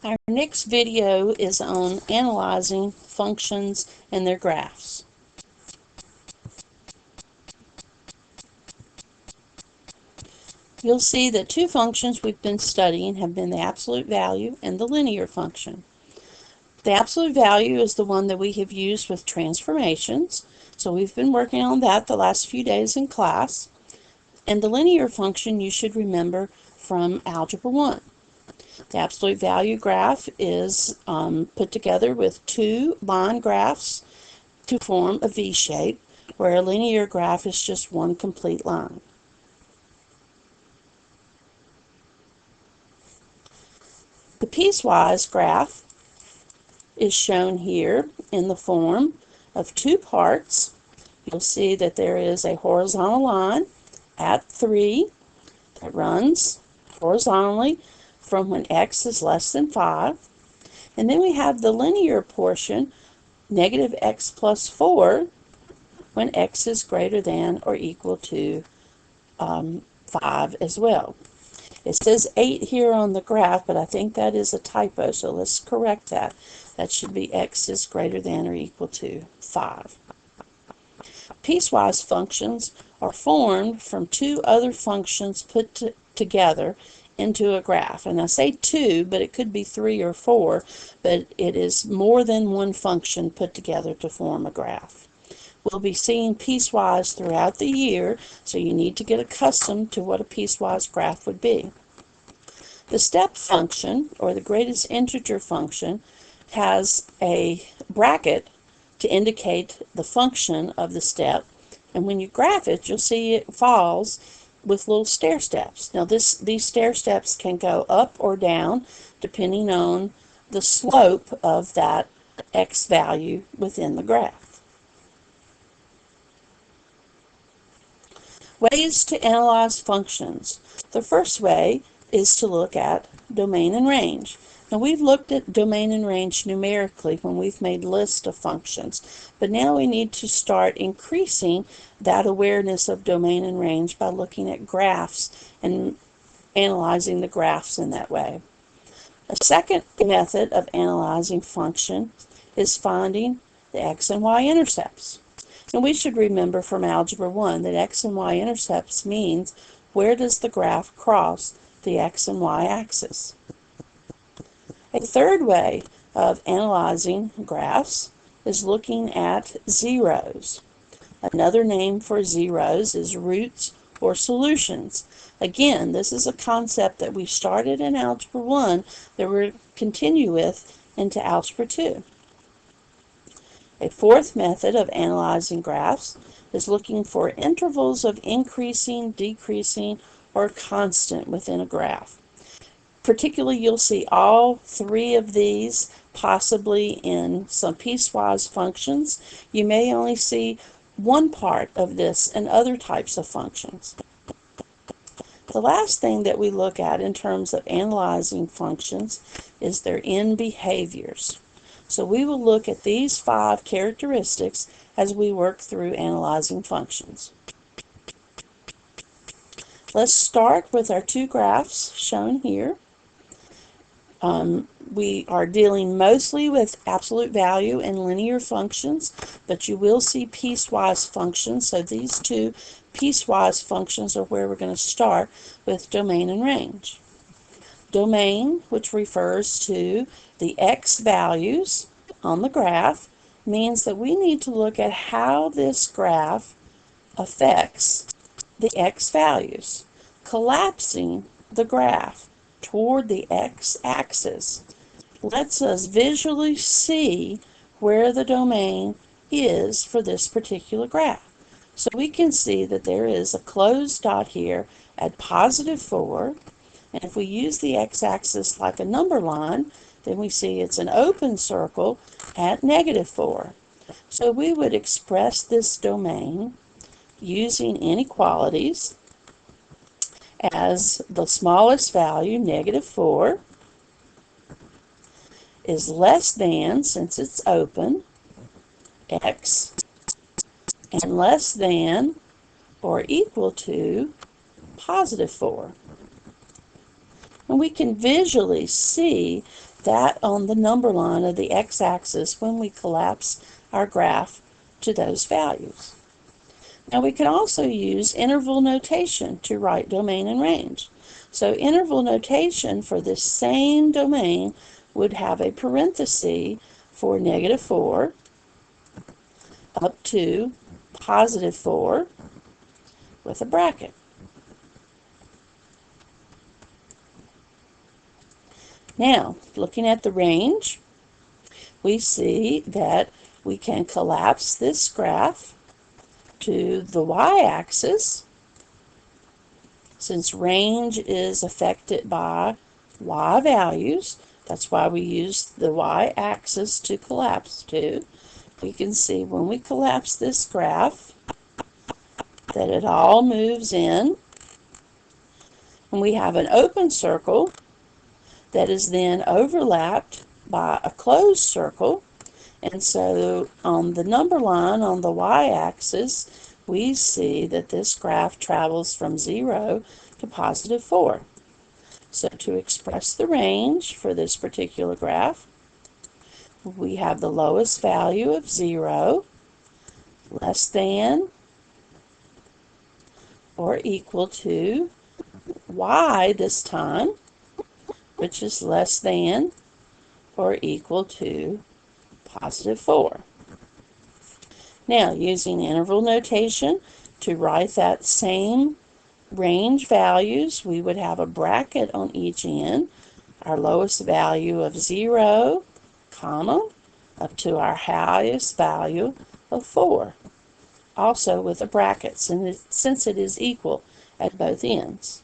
Our next video is on analyzing functions and their graphs. You'll see that two functions we've been studying have been the absolute value and the linear function. The absolute value is the one that we have used with transformations, so we've been working on that the last few days in class. And the linear function you should remember from Algebra 1. The absolute value graph is put together with two line graphs to form a V-shape, where a linear graph is just one complete line. The piecewise graph is shown here in the form of two parts. You'll see that there is a horizontal line at 3 that runs horizontally from when x is less than 5. And then we have the linear portion, negative x plus 4, when x is greater than or equal to 5 as well. It says 8 here on the graph, but I think that is a typo, so let's correct that. That should be x is greater than or equal to 5. Piecewise functions are formed from two other functions put together into a graph. And I say two, but it could be 3 or 4, but it is more than one function put together to form a graph. We'll be seeing piecewise throughout the year, so you need to get accustomed to what a piecewise graph would be. The step function, or the greatest integer function, has a bracket to indicate the function of the step, and when you graph it, you'll see it falls with little stair steps. Now these stair steps can go up or down depending on the slope of that x value within the graph. Ways to analyze functions. The first way is to look at domain and range. Now we've looked at domain and range numerically when we've made lists of functions, but now we need to start increasing that awareness of domain and range by looking at graphs and analyzing the graphs in that way. A second method of analyzing function is finding the x and y intercepts. And we should remember from Algebra 1 that x and y intercepts means where does the graph cross the x and y axis. A third way of analyzing graphs is looking at zeros. Another name for zeros is roots or solutions. Again, this is a concept that we started in Algebra 1 that we'll continue with into Algebra 2. A fourth method of analyzing graphs is looking for intervals of increasing, decreasing, or constant within a graph. Particularly, you'll see all three of these possibly in some piecewise functions. You may only see one part of this in other types of functions. The last thing that we look at in terms of analyzing functions is their end behaviors. So we will look at these 5 characteristics as we work through analyzing functions. Let's start with our two graphs shown here. We are dealing mostly with absolute value and linear functions, but you will see piecewise functions. So these two piecewise functions are where we're going to start with domain and range. Domain, which refers to the x values on the graph, means that we need to look at how this graph affects the x values. Collapsing the graph toward the x-axis lets us visually see where the domain is for this particular graph. So we can see that there is a closed dot here at positive 4, and if we use the x-axis like a number line, then we see it's an open circle at negative 4. So we would express this domain using inequalities as the smallest value, negative 4, is less than, since it's open, x, and less than or equal to positive 4. And we can visually see that on the number line of the x-axis when we collapse our graph to those values. Now we can also use interval notation to write domain and range. So interval notation for this same domain would have a parenthesis for -4 up to +4 with a bracket. Now, looking at the range, we see that we can collapse this graph to the y-axis, since range is affected by y values. That's why we use the y-axis to collapse to. We can see when we collapse this graph that it all moves in, and we have an open circle that is then overlapped by a closed circle. And so on the number line on the y-axis, we see that this graph travels from 0 to +4. So to express the range for this particular graph, we have the lowest value of 0 less than or equal to y this time, which is less than or equal to +4. Now, using interval notation to write that same range values, we would have a bracket on each end, our lowest value of 0, comma, up to our highest value of 4, also with a bracket since it is equal at both ends.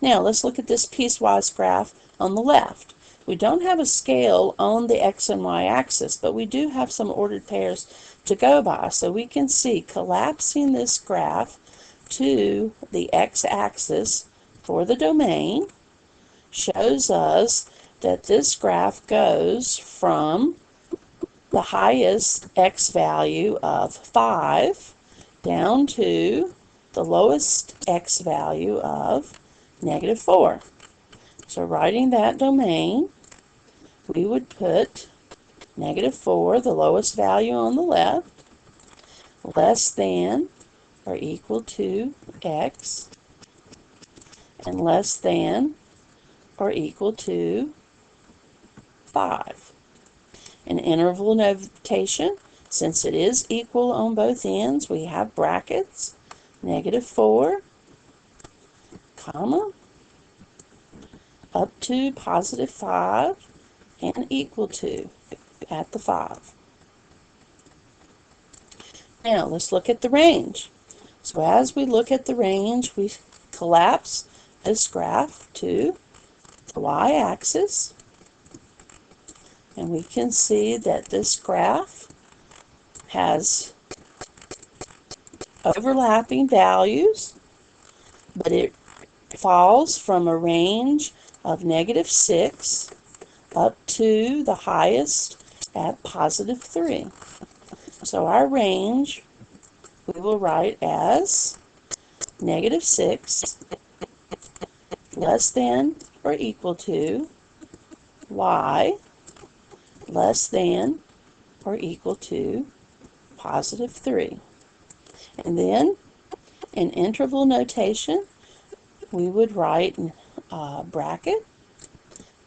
Now, let's look at this piecewise graph on the left. We don't have a scale on the x and y axis, but we do have some ordered pairs to go by. So we can see collapsing this graph to the x-axis for the domain shows us that this graph goes from the highest x value of 5 down to the lowest x value of -4. So writing that domain, we would put -4, the lowest value on the left, less than or equal to x, and less than or equal to 5. In interval notation, since it is equal on both ends, we have brackets, -4, comma, up to +5, and equal to at the 5. Now let's look at the range. So as we look at the range, we collapse this graph to the y-axis, and we can see that this graph has overlapping values, but it falls from a range of -6 up to the highest at +3. So our range we will write as -6 less than or equal to y less than or equal to +3. And then in interval notation, we would write bracket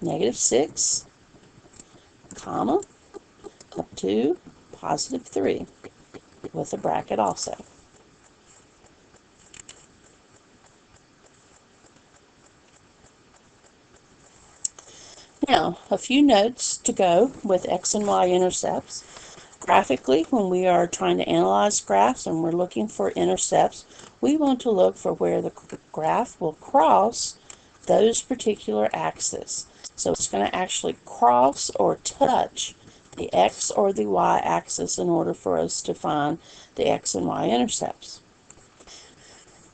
-6, comma, up to +3 with a bracket also. Now, a few notes to go with x and y intercepts. Graphically, when we are trying to analyze graphs and we're looking for intercepts, we want to look for where the graph will cross those particular axes. So it's going to actually cross or touch the x or the y axis in order for us to find the x and y intercepts.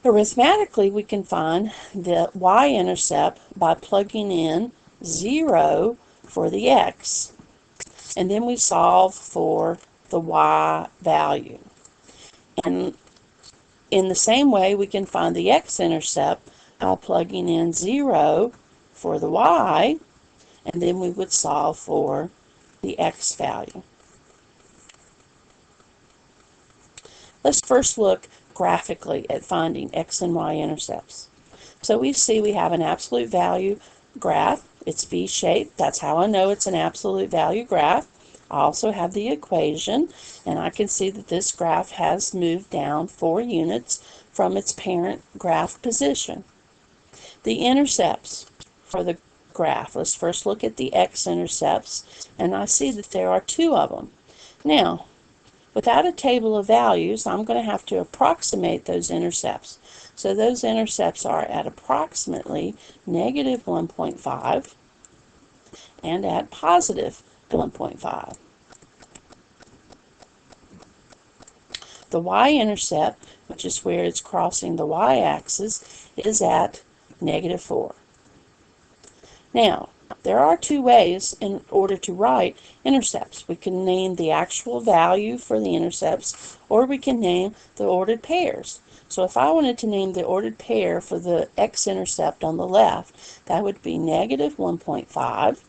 Arithmetically, we can find the y-intercept by plugging in 0 for the x, and then we solve for the y value. And in the same way, we can find the x-intercept by plugging in 0 for the y and then we would solve for the x value. Let's first look graphically at finding x and y intercepts. So we see we have an absolute value graph. It's V-shaped. That's how I know it's an absolute value graph. I also have the equation, and I can see that this graph has moved down 4 units from its parent graph position. The intercepts for the graph. Let's first look at the x-intercepts, and I see that there are 2 of them. Now, without a table of values, I'm going to have to approximate those intercepts. So those intercepts are at approximately negative 1.5 and at positive 1.5. The y-intercept, which is where it's crossing the y-axis, is at negative 4. Now, there are 2 ways in order to write intercepts. We can name the actual value for the intercepts, or we can name the ordered pairs. So if I wanted to name the ordered pair for the x-intercept on the left, that would be negative 1.5,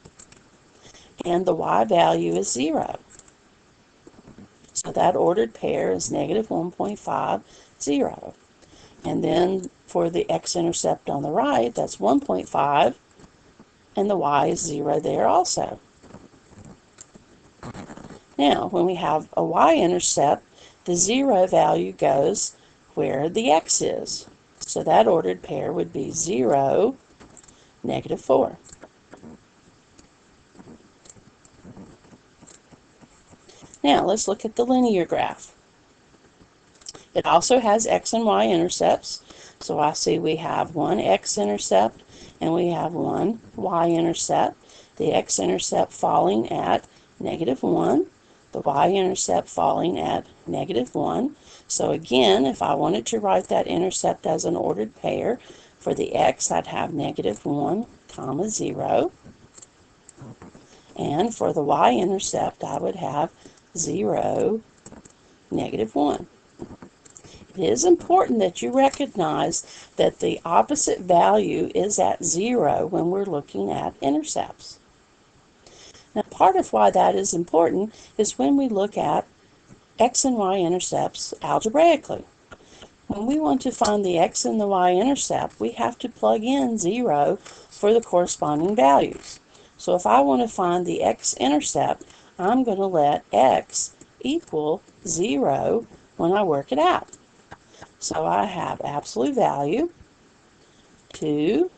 and the y value is 0. So that ordered pair is negative 1.5, 0. And then for the x-intercept on the right, that's 1.5, and the y is 0 there also. Now, when we have a y-intercept, the 0 value goes where the x is. So that ordered pair would be 0, negative 4. Now, let's look at the linear graph. It also has x and y intercepts. So I see we have one x-intercept and we have one y-intercept. The x-intercept falling at negative 1, the y-intercept falling at negative 1. So again, if I wanted to write that intercept as an ordered pair, for the x I'd have negative 1, comma 0. And for the y-intercept I would have 0, negative 1. It is important that you recognize that the opposite value is at 0 when we're looking at intercepts. Now, part of why that is important is when we look at x and y intercepts algebraically. When we want to find the x and the y intercept, we have to plug in 0 for the corresponding values. So if I want to find the x-intercept, I'm going to let x equal 0 when I work it out. So I have absolute value 2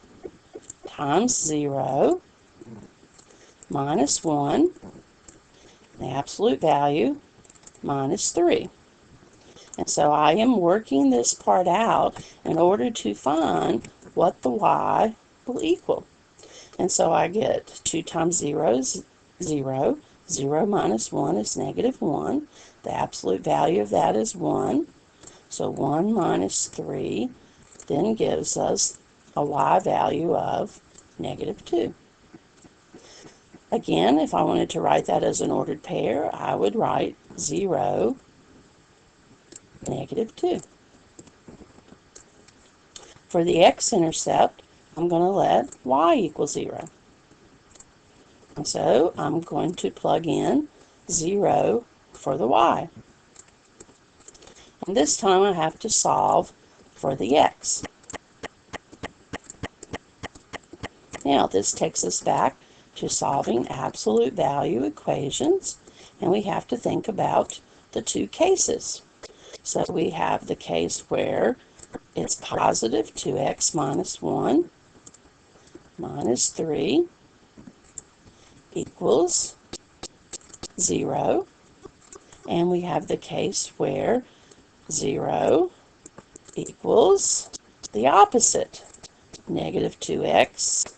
times 0 minus 1, the absolute value minus 3. And so I am working this part out in order to find what the y will equal. And so I get 2 times 0 is 0. 0 minus 1 is negative 1. The absolute value of that is 1. So 1 minus 3 then gives us a y value of negative 2. Again, if I wanted to write that as an ordered pair, I would write 0, negative 2. For the x-intercept, I'm going to let y equal 0. And so I'm going to plug in 0 for the y. And this time I have to solve for the x. Now this takes us back to solving absolute value equations, and we have to think about the 2 cases. So we have the case where it's positive 2x minus 1 minus 3 equals 0, and we have the case where 0 equals the opposite, negative 2x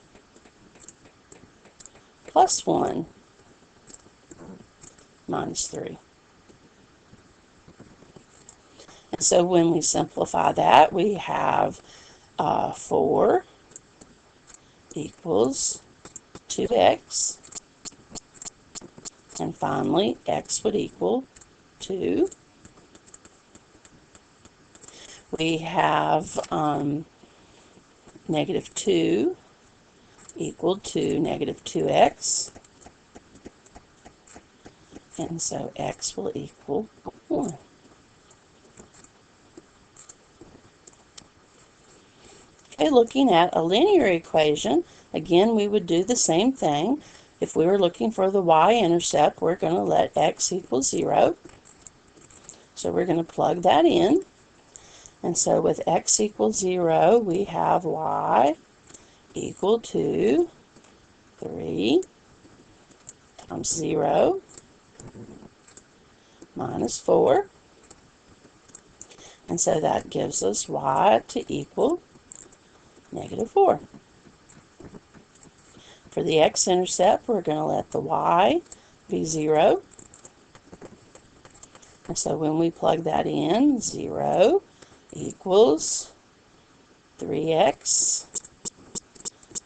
plus 1 minus 3. And so when we simplify that, we have 4 equals 2x, and finally x would equal 2. We have negative 2 equal to negative 2x. And so x will equal 1. Okay, looking at a linear equation, again, we would do the same thing. If we were looking for the y-intercept, we're going to let x equal 0. So we're going to plug that in. And so with x equals 0, we have y equal to 3 times 0 minus 4. And so that gives us y to equal negative 4. For the x-intercept, we're going to let the y be 0. And so when we plug that in, 0 equals 3x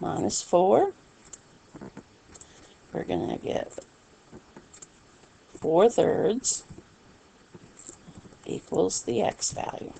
minus 4. We're going to get 4/3 equals the x value.